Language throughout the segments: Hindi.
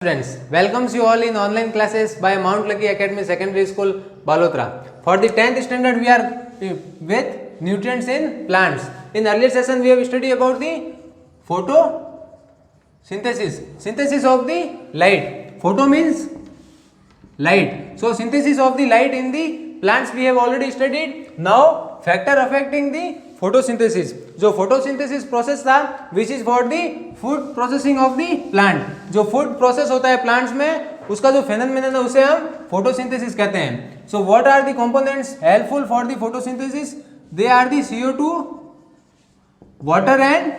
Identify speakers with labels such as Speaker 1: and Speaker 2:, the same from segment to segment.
Speaker 1: Students, welcomes you all in online classes by Mount Lucky Academy Secondary School, Balotra. For the 10th standard, we are with nutrients in plants. In earlier session, we have studied about the photosynthesis, synthesis of the light. Photo means light. So, synthesis of the light in the plants we have already studied. Now, factor affecting the photosynthesis, जो फोटोसिंथेसिस प्रोसेस था which is for the food processing of the plant, जो फूड प्रोसेस होता है प्लांट्स में उसका जो फेनोमेनन है उसे हम फोटोसिंथेसिस कहते हैं. So what are the components helpful for the photosynthesis? They are the CO2, water and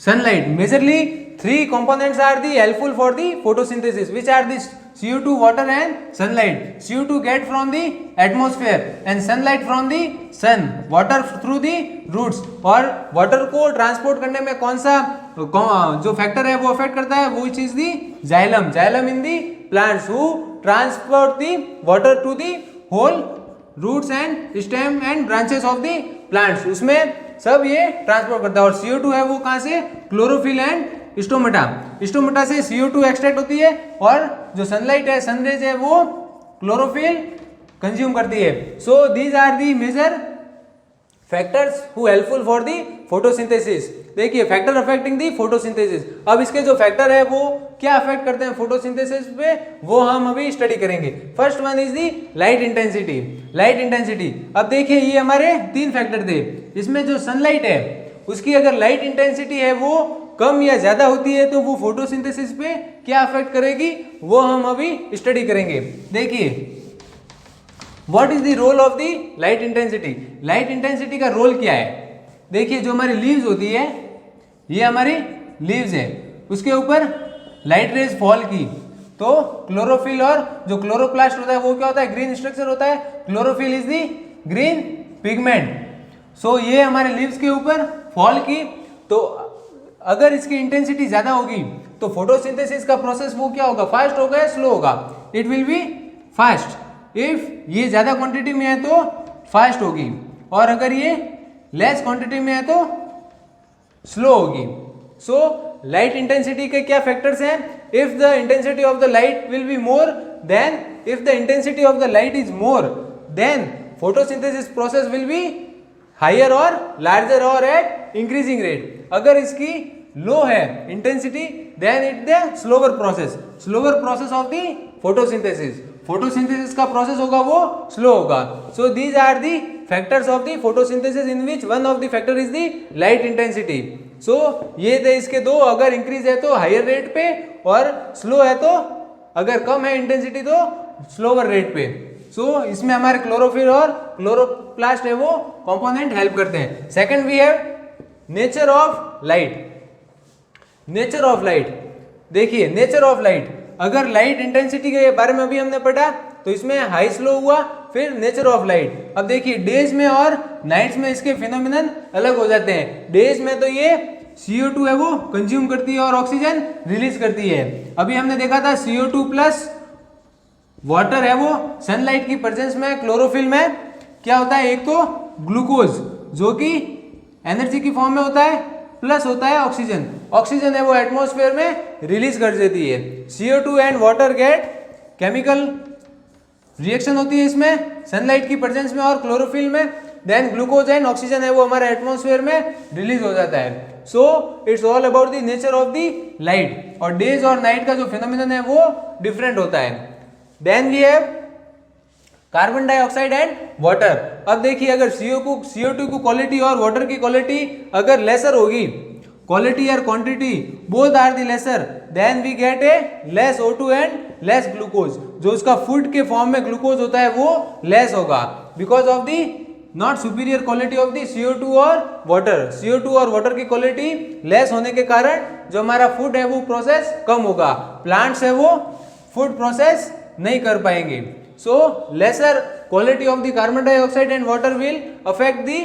Speaker 1: sunlight. Majorly three components are the helpful for the photosynthesis, which are this CO2, water and sunlight. CO2 get from the atmosphere and sunlight from the sun, water through the roots. और water को transport करने में कौन सा जो factor है वो affect करता है, which is the xylem in the plants who transport the water to the whole roots and stem and branches of the plants. उसमें सब ये ट्रांसपोर्ट करता है. और CO2 है वो कहाँ से? Chlorophyll and stomata. स्टोमेटा से CO2 एक्सट्रैक्ट होती है और जो सनलाइट है, सनरेज है, वो क्लोरोफिल कंज्यूम करती है. So these are the major factors who helpful for the photosynthesis. देखिए फैक्टर अफेक्टिंग दी फोटोसिंथेसिस. अब इसके जो फैक्टर है वो क्या अफेक्ट करते हैं फोटोसिंथेसिस पे, वो हम अभी स्टडी करेंगे. First one is the light intensity. Light intensity, अब देखिए ये हमारे तीन फैक्टर थे. इसमें जो सनलाइट है उसकी अगर लाइट इंटेंसिटी है वो कम या ज्यादा होती है तो वो फोटोसिंथेसिस पे क्या अफेक्ट करेगी वो हम अभी स्टडी करेंगे. देखिए what is the role of the light intensity. Light intensity का रोल क्या है? देखिए जो हमारी लीव्स होती है, ये हमारी लीव्स है, उसके ऊपर लाइट रेज फॉल की तो क्लोरोफिल और जो क्लोरोप्लास्ट होता है वो क्या होता है? ग्रीन स्ट्रक्चर होता है. Chlorophyll is the green pigment. So ये हमारे लीव्स के ऊपर फॉल की तो अगर इसकी इंटेंसिटी ज्यादा होगी तो फोटोसिंथेसिस का प्रोसेस वो क्या होगा? फास्ट होगा या स्लो होगा? It will be fast. If ये ज्यादा क्वांटिटी में है तो फास्ट होगी और अगर ये लेस क्वांटिटी में है तो स्लो होगी. सो लाइट इंटेंसिटी के क्या फैक्टर्स हैं? If the intensity of the light will be more then if the intensity of the light is more then photosynthesis process will be higher और लार्जर और एट इंक्रीजिंग रेट. अगर इसकी लो है intensity then it the slower process of the photosynthesis. Photosynthesis का प्रोसेस होगा वो स्लो होगा. So these are the factors of the photosynthesis in which one of the factor is the light intensity. So ये थे इसके दो. अगर इंक्रीज है तो हायर रेट पे और स्लो है तो अगर कम है इंटेंसिटी तो स्लोवर रेट पे. सो इसमें हमारे क्लोरोफिल और क्लोरोप्लास्ट है वो कंपोनेंट हेल्प करते हैं. Second we have nature of light. Nature of light, देखिए नेचर ऑफ लाइट, अगर लाइट इंटेंसिटी के बारे में अभी हमने पढ़ा तो इसमें हाई स्लो हुआ. फिर नेचर ऑफ लाइट, अब देखिए डेज में और नाइट्स में इसके फिनोमिनन अलग हो जाते हैं. डेज में तो ये CO2 है वो कंज्यूम करती है और ऑक्सीजन रिलीज करती है. अभी हमने देखा था CO2 प्लस वाटर है वो सनलाइट की प्रेजेंस में क्लोरोफिल में क्या होता है? एक तो ग्लूकोज जो कि एनर्जी की फॉर्म में होता है, प्लस होता है ऑक्सीजन है वो एटमॉस्फेयर में रिलीज कर देती है. CO2 and water get chemical reaction होती है इसमें सनलाइट की प्रेजेंस में और क्लोरोफिल में. देन ग्लूकोज एंड ऑक्सीजन है वो हमारे एटमॉस्फेयर में रिलीज हो जाता है. So it's all about the nature of the light. और डेज और नाइट का जो फिनोमिनन है वो डिफरेंट होता है. Then we have carbon dioxide and water. अब देखिए अगर CO2 की क्वालिटी और वाटर की क्वालिटी अगर लेसर होगी, क्वालिटी और quantity both are the lesser, then we get a less O2 and less glucose. जो उसका फूड के फॉर्म में ग्लूकोज होता है वो लेस होगा because of the not superior quality of the CO2 और वाटर. CO2 और वाटर की क्वालिटी लेस होने के कारण जो हमारा फूड है वो प्रोसेस कम होगा. प्लांट्स है वो फूड प्रोसेस नहीं कर पाएंगे. So lesser quality of the carbon dioxide and water will affect the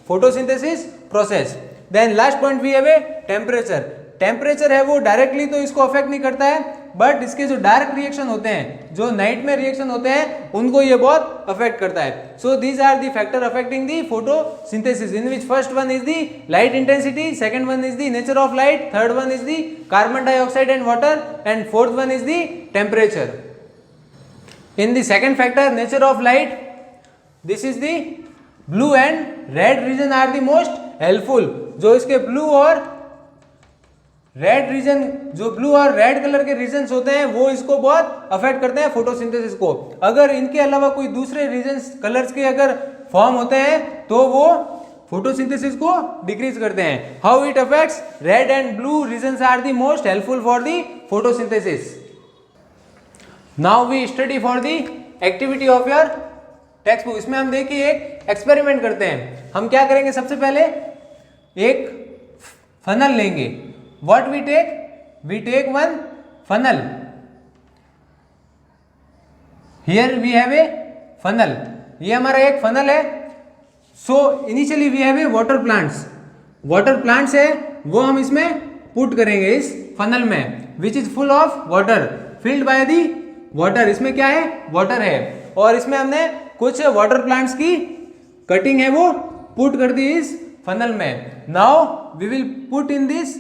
Speaker 1: photosynthesis process. Then last point we have a temperature. Temperature है वो डायरेक्टली तो इसको अफेक्ट नहीं करता है बट इसके जो डार्क रिएक्शन होते हैं, जो नाइट में रिएक्शन होते हैं, उनको ये बहुत अफेक्ट करता है. So these are the factor affecting the photosynthesis, in which first one is the light intensity, second one is the nature of light, third one is the carbon dioxide and water, and fourth one is the temperature. In the second factor, nature of light, this is the blue and red region are the most helpful. जो इसके blue और रेड रीजन, जो ब्लू और रेड कलर के रीजन्स होते हैं वो इसको बहुत अफेक्ट करते हैं फोटोसिंथेसिस को. अगर इनके अलावा कोई दूसरे रीजन्स कलर्स के अगर फॉर्म होते हैं तो वो फोटोसिंथेसिस को डिक्रीज करते हैं. How it affects, red and blue regions are the most helpful for the photosynthesis. Now we study for the activity of your text book. इसमें हम देखिए एक एक्सपेरिमेंट करते हैं. हम क्या करेंगे, सबसे पहले एक फनल लेंगे. What we take one funnel. Here we have a funnel. ये हमारा एक फनल है. So initially we have a water plants. Water plants है वो हम इसमें पुट करेंगे इस फनल में, which is full of water, filled by the water. इसमें क्या है, वाटर है. और इसमें हमने कुछ वाटर प्लांट्स की कटिंग है वो पुट कर दी इस फनल में. Now we will put in this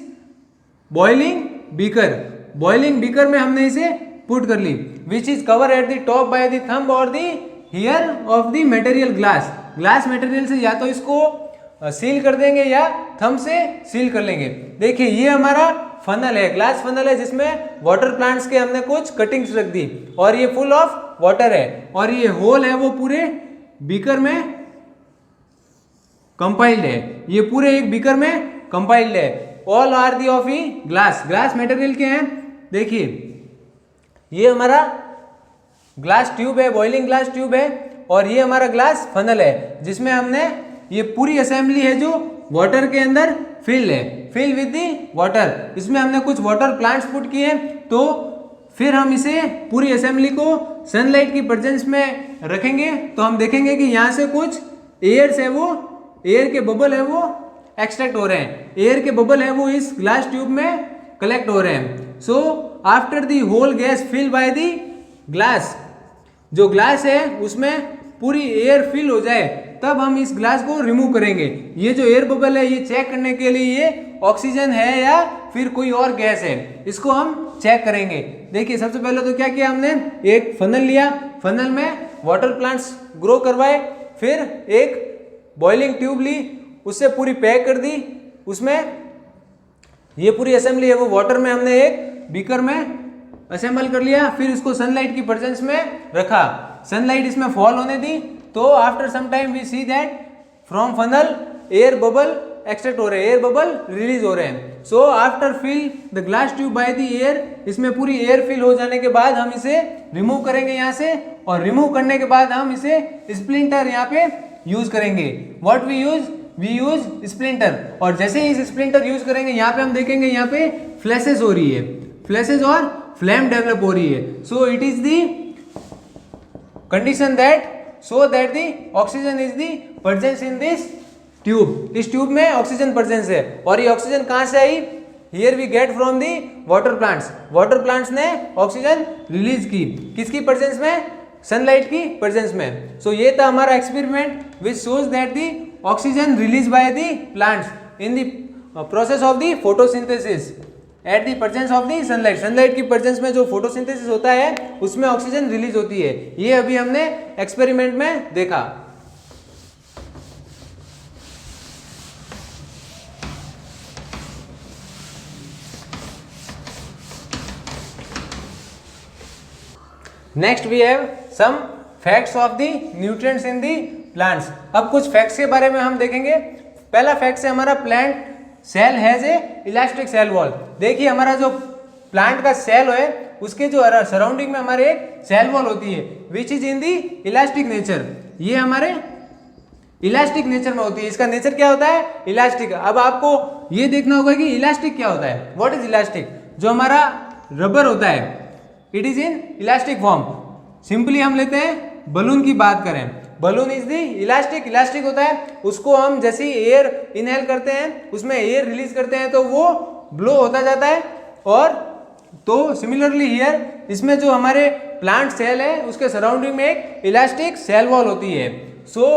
Speaker 1: boiling beaker. Boiling beaker में हमने इसे पुट कर ली, which is cover at the top by the thumb और the here of the material glass. Glass material से या तो इसको सील कर देंगे या थंब से सील कर लेंगे. देखिए ये हमारा फनल है, ग्लास फनल है, जिसमें वाटर प्लांट्स के हमने कुछ कटिंग्स रख दी और ये फुल ऑफ वाटर है. और ये होल है वो पूरे बीकर में कंपाइल्ड है. ये पूरे एक बीकर में कंपाइल्ड है. ऑल आर दी ऑफ ई ग्लास. ग्लास मटेरियल के हैं. देखिए ये हमारा ग्लास ट्यूब है, बॉइलिंग ग्लास ट्यूब है, और ये हमारा ग्लास फनल है जिसमें हमने ये पूरी असेंबली है जो वाटर के अंदर फिल है, फिल विद दी वाटर. इसमें हमने कुछ वाटर प्लांट्स पुट किए हैं. तो फिर हम इसे पूरी असेंबली को सनलाइट की प्रेजेंस में रखेंगे तो हम देखेंगे कि यहाँ से कुछ एयर्स है वो, एयर के बबल है वो एक्सट्रैक्ट हो रहे हैं. एयर के बबल है वो इस ग्लास ट्यूब में कलेक्ट हो रहे हैं. So after the whole gas fill by the glass, जो ग्लास है उसमें पूरी एयर फिल हो जाए तब हम इस ग्लास को रिमूव करेंगे. ये जो एयर बबल है ये चेक करने के लिए ये ऑक्सीजन है या फिर कोई और गैस है, इसको हम चेक करेंगे. देखिए सबसे पहले तो क्या किया हमने, एक फनल लिया, फनल में वाटर प्लांट्स ग्रो करवाए, फिर एक बॉइलिंग ट्यूब ली, उससे पूरी पैक कर दी. उसमें ये पूरी असेंबली है वो वाटर में हमने एक बीकर में असेंबल कर लिया. फिर इसको सनलाइट की प्रेजेंस में रखा, सनलाइट इसमें फॉल होने दी. तो after some time we see that from funnel air bubble extract हो रहे हैं, एयर बबल रिलीज हो रहे हैं. So after fill the glass tube by the air, इसमें पूरी एयर फिल हो जाने के बाद हम इसे रिमूव करेंगे यहाँ से, और रिमूव करने के बाद हम इसे स्प्लिंटर यहाँ पे यूज करेंगे. What we use splinter. और जैसे ही इस स्प्लिंटर यूज करेंगे यहाँ पे हम देखेंगे यहाँ पे फ्लैशेस हो रही है, फ्लैशेस और फ्लेम डेवलप हो रही है. सो it is the condition that so that the oxygen is the presence in this tube. इस ट्यूब में ऑक्सीजन प्रेजेंस है. और ये ऑक्सीजन कहाँ से आई, here we get from the water plants. Water plants ने ऑक्सीजन रिलीज की, किसकी प्रेजेंस में, सनलाइट की प्रेजेंस में. सो ये था हमारा experiment which shows that the oxygen release by the plants in the process of the photosynthesis at the presence of the sunlight. Sunlight की प्रेजेंस में जो फोटोसिंथेसिस होता है उसमें ऑक्सीजन रिलीज होती है. ये अभी हमने एक्सपेरिमेंट में देखा. Next we have some facts of the nutrients in the plants. अब कुछ फैक्ट्स के बारे में हम देखेंगे. पहला फैक्ट है हमारा plant cell has a elastic cell wall. देखिए हमारा जो प्लांट का सेल है उसके जो सराउंडिंग में हमारे एक सेल वॉल होती है which is in the elastic nature. ये हमारे इलास्टिक नेचर में होती है. इसका नेचर क्या होता है, इलास्टिक. अब आपको ये देखना होगा कि इलास्टिक क्या होता है. What is elastic. जो हमारा रबर होता है it is in elastic form. Simply हम लेते हैं बलून की बात करें, balloon is the elastic. Elastic होता है, उसको हम जैसे ही एयर इनहेल करते हैं उसमें एयर रिलीज करते हैं तो वो ब्लो होता जाता है और तो सिमिलरली हियर इसमें जो हमारे प्लांट सेल है उसके सराउंडिंग में एक इलास्टिक सेल वॉल होती है। सो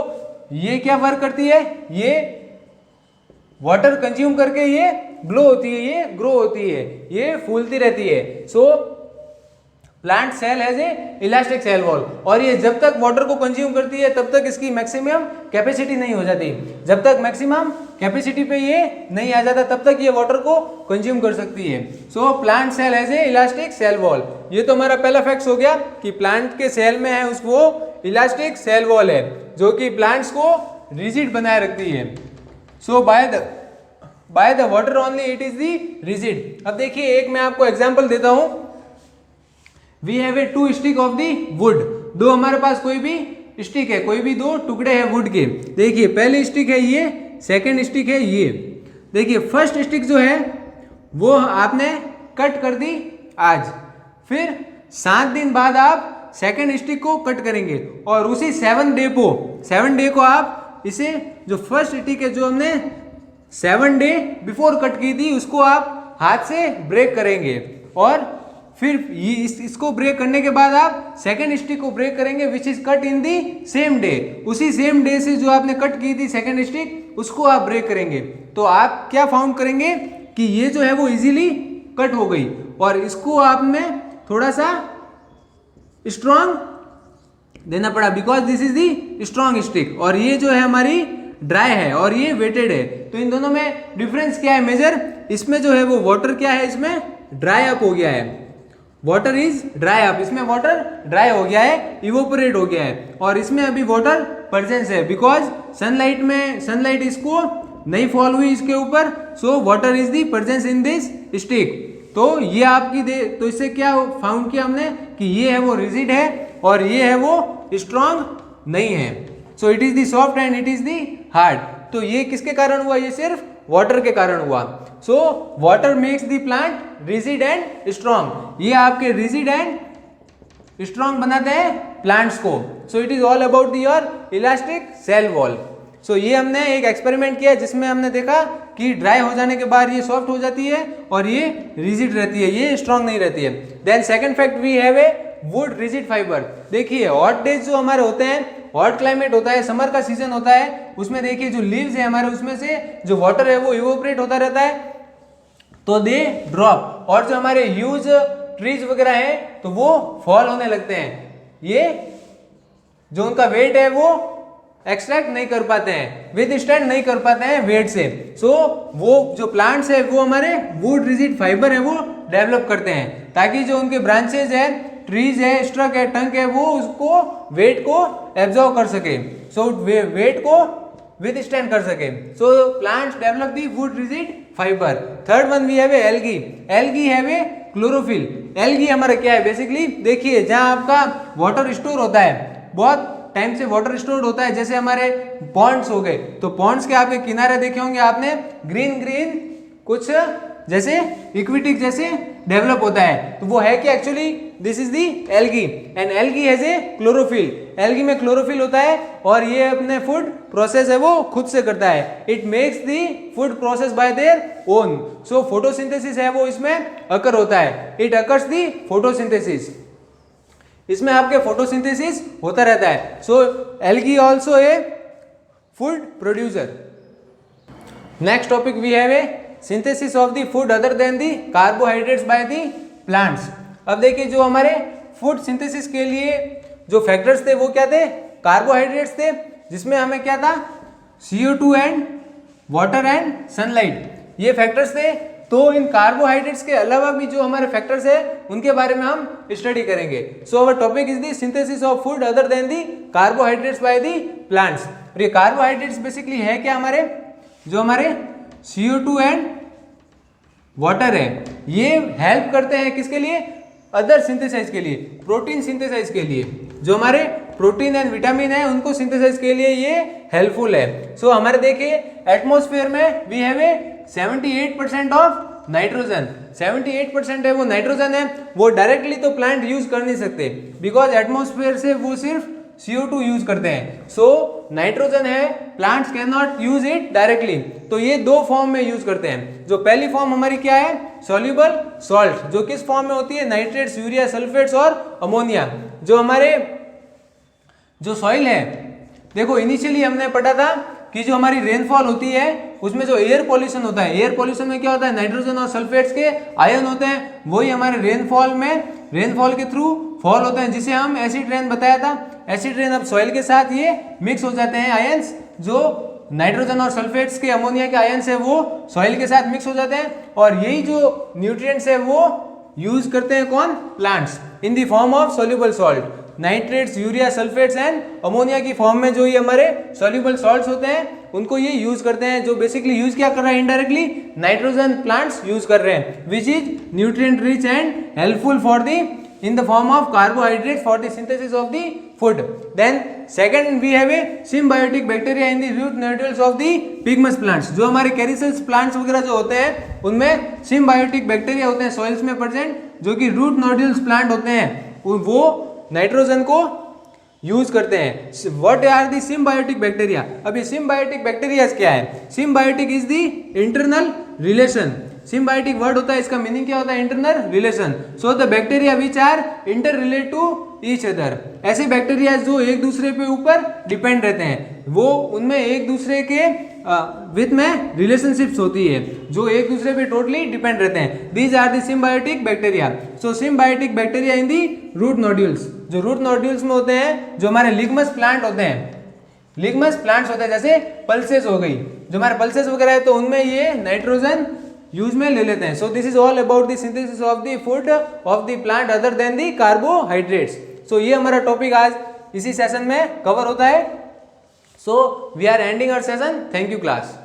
Speaker 1: ये क्या वर्क करती है, ये वाटर कंज्यूम करके ये ग्लो होती है, ये ग्रो होती है, ये फूलती रहती है। So plant cell has a elastic cell wall, और ये जब तक वाटर को कंज्यूम करती है तब तक इसकी मैक्सिमम कैपेसिटी नहीं हो जाती। जब तक मैक्सिमम कैपेसिटी पे ये नहीं आ जाता तब तक ये वाटर को कंज्यूम कर सकती है। So plant cell has a elastic cell wall. ये तो हमारा पहला फैक्ट हो गया कि प्लांट के सेल में है उसको इलास्टिक सेल वॉल है जो कि प्लांट्स को रिजिड बनाए रखती है। So by the water only it is the rigid. अब देखिए एक मैं आपको एग्जांपल देता हूं। We have a 2 stick of the wood. दो हमारे पास कोई भी स्टिक है, कोई भी 2 टुकड़े हैं वुड के। देखिए पहली स्टिक है ये, सेकंड स्टिक है ये। देखिए फर्स्ट स्टिक जो है वो आपने कट कर दी आज, फिर 7 दिन बाद आप सेकंड स्टिक को कट करेंगे और उसी 7 डे को आप इसे जो फर्स्ट स्टिक है जो हमने 7 डे बिफोर कट की थी उसको आप हाथ से ब्रेक करेंगे, और फिर इसको ब्रेक करने के बाद आप सेकंड स्टिक को ब्रेक करेंगे which is cut in the same day. उसी सेम डे से जो आपने कट की थी सेकंड स्टिक उसको आप ब्रेक करेंगे, तो आप क्या फाउंड करेंगे कि ये जो है वो इजीली कट हो गई, और इसको आपने थोड़ा सा स्ट्रॉन्ग देना पड़ा because this is the strong stick, और ये जो है हमारी ड्राई है और ये वेटेड है। तो इन दोनों में डिफरेंस क्या है मेजर, इसमें जो है वो वाटर क्या है, इसमें ड्राई अप हो गया है, वाटर इज ड्राई अप, इसमें वाटर ड्राई हो गया है, इवोपरेट हो गया है, और इसमें अभी वाटर प्रेजेंस है बिकॉज सनलाइट इसको नहीं फॉल हुई इसके ऊपर। So water is the presence in this stick. तो ये आपकी तो इससे क्या फाउंड किया हमने कि ये है वो रिजिड है और ये है वो स्ट्रॉन्ग नहीं है। सो it is the soft and it is the hard. तो ये किसके कारण हुआ, ये सिर्फ वाटर के कारण हुआ। So water makes the plant rigid and strong. ये आपके रिजिड एंड स्ट्रॉन्ग बनाते हैं प्लांट्स को। So it is all about your elastic cell wall. So ये हमने एक एक्सपेरिमेंट किया जिसमें हमने देखा कि ड्राई हो जाने के बाद ये सॉफ्ट हो जाती है और ये रिजिड रहती है, ये स्ट्रॉन्ग नहीं रहती है। Then second fact we have a wood rigid fibre. देखिए हॉट डेज जो हमारे होते हैं, हॉट क्लाइमेट होता है, समर का सीजन होता है, उसमें देखिए जो लीव्स है हमारे उसमें से जो वाटर है वो इवोपरेट होता रहता है, तो दे ड्रॉप, और जो हमारे ह्यूज ट्रीज वगैरह हैं तो वो फॉल होने लगते हैं। ये जो उनका वेट है वो एक्सट्रैक्ट नहीं कर पाते हैं, विद स्टैंड नहीं कर पाते हैं वेट से। सो वो जो प्लांट्स है वो हमारे वुड रिजिड फाइबर है वो डेवलप करते हैं ताकि जो उनके ब्रांचेज है, ट्रीज है, स्ट्रक है, टंक है, वो उसको वेट को एब्जॉर्व कर सके, सो वेट को विद स्टैंड कर सके। So plants develop the wood rigid fibre. Third one we have a algae. Algae have a chlorophyll. Algae हमारा क्या है बेसिकली, देखिए जहां आपका वाटर स्टोर होता है, बहुत टाइम से वाटर स्टोर होता है, जैसे हमारे पॉन्ड्स हो गए, तो पॉन्ड्स के आपके किनारे देखे होंगे आपने ग्रीन ग्रीन कुछ जैसे इक्विटिक जैसे डेवलप होता है, तो वो है कि actually this is the algae and algae has a chlorophyll. Algae में क्लोरोफिल होता है और ये अपने फूड प्रोसेस है वो खुद से करता है। It makes the food process by their own. So photosynthesis है वो इसमें अकर होता है, इट अकर्स दी फोटोसिंथेसिस, इसमें आपके फोटोसिंथेसिस होता रहता है। So algae also a food producer. Next topic we have a synthesis of the food other than the carbohydrates by the plants. अब देखिए जो हमारे फूड सिंथेसिस के लिए जो फैक्टर्स थे वो क्या थे, कार्बोहाइड्रेट्स थे, जिसमें हमें क्या था CO2 and water and sunlight, ये फैक्टर्स थे। तो इन कार्बोहाइड्रेट्स के अलावा भी जो हमारे फैक्टर्स है उनके बारे में हम स्टडी करेंगे। So our topic is the synthesis of food other than the carbohydrates by the plants. और ये कार्बोहाइड्रेट्स बेसिकली है क्या, हमारे जो हमारे CO2 एंड वाटर है, ये हेल्प करते हैं किसके लिए, अदर सिंथेसाइज के लिए, प्रोटीन सिंथेसाइज के लिए। जो हमारे प्रोटीन एंड विटामिन है उनको सिंथेसाइज के लिए ये हेल्पफुल है। सो हमारे देखिए एटमॉस्फेयर में we have a 78% of nitrogen. 78% है वो नाइट्रोजन है, वो डायरेक्टली तो प्लांट यूज कर नहीं सकते बिकॉज एटमॉस्फेयर से वो सिर्फ CO2 यूज करते हैं। सो नाइट्रोजन है, plants can not use it directly. तो ये दो फॉर्म में यूज करते हैं। जो पहली फॉर्म हमारी क्या है, सॉल्युबल सॉल्ट, जो किस फॉर्म में होती है, नाइट्रेट्स, यूरिया, सल्फेट्स और अमोनिया। जो हमारे जो सॉइल है, देखो इनिशियली हमने पढ़ा था कि जो हमारी रेनफॉल होती है उसमें जो एयर पॉल्यूशन होता है, एयर पॉल्यूशन में क्या होता है, नाइट्रोजन और सल्फेट्स के आयन होते हैं, वही हमारे रेनफॉल में, रेनफॉल के थ्रू फॉल होते हैं, जिसे हम एसिड रेन बताया था। एसिड रेन अब सॉइल के साथ ये मिक्स हो जाते हैं आयंस, जो नाइट्रोजन और सल्फेट्स के, अमोनिया के आयंस है वो सॉइल के साथ मिक्स हो जाते हैं, और यही जो न्यूट्रिएंट्स है वो यूज करते हैं कौन, plants, in the form of soluble salt. Nitrates, urea, sulphates and ammonia की फॉर्म में जो ये हमारे सॉल्युबल सॉल्ट्स होते हैं उनको ये यूज करते हैं। जो बेसिकली यूज क्या कर रहा है, इनडायरेक्टली नाइट्रोजन प्लांट्स यूज कर रहे हैं, which is nutrient rich and helpful for the in the form of carbohydrates for the synthesis of the food. Then second we have a symbiotic bacteria in the root nodules of the pygmus plants. जो हमारे कैरिसेल्स प्लांट्स वगैरह जो होते हैं उनमें symbiotic bacteria होते हैं सॉइल्स में प्रेजेंट, जो कि रूट नोड्यूल्स प्लांट होते हैं, वो नाइट्रोजन को यूज करते हैं। What are the symbiotic bacteria? अभी सिम्बायोटिक बैक्टीरिया क्या है? Symbiotic is the internal relation. Symbiotic word होता है, इसका मीनिंग क्या होता है, internal relation. So the bacteria which are inter relate to each other, ऐसे बैक्टीरिया जो एक दूसरे पे ऊपर डिपेंड रहते हैं, वो उनमें एक दूसरे के विथ में रिलेशनशिप्स होती है, जो एक दूसरे पे टोटली डिपेंड रहते हैं। These are the symbiotic bacteria. So symbiotic bacteria in the root nodules, जो रूट नोड्यूल्स में होते हैं, जो हमारे लिग्मस प्लांट होते हैं, लिग्मस प्लांट्स होते हैं, जैसे पल्सेस हो गई, जो हमारे पल्सेस वगैरह है, तो उनमें ये नाइट्रोजन यूज में ले लेते हैं। So this is all about the synthesis of the food of the plant other than the carbohydrates. So ये हमारा टॉपिक आज इसी सेशन में कवर होता है। So we are ending our session. Thank you class.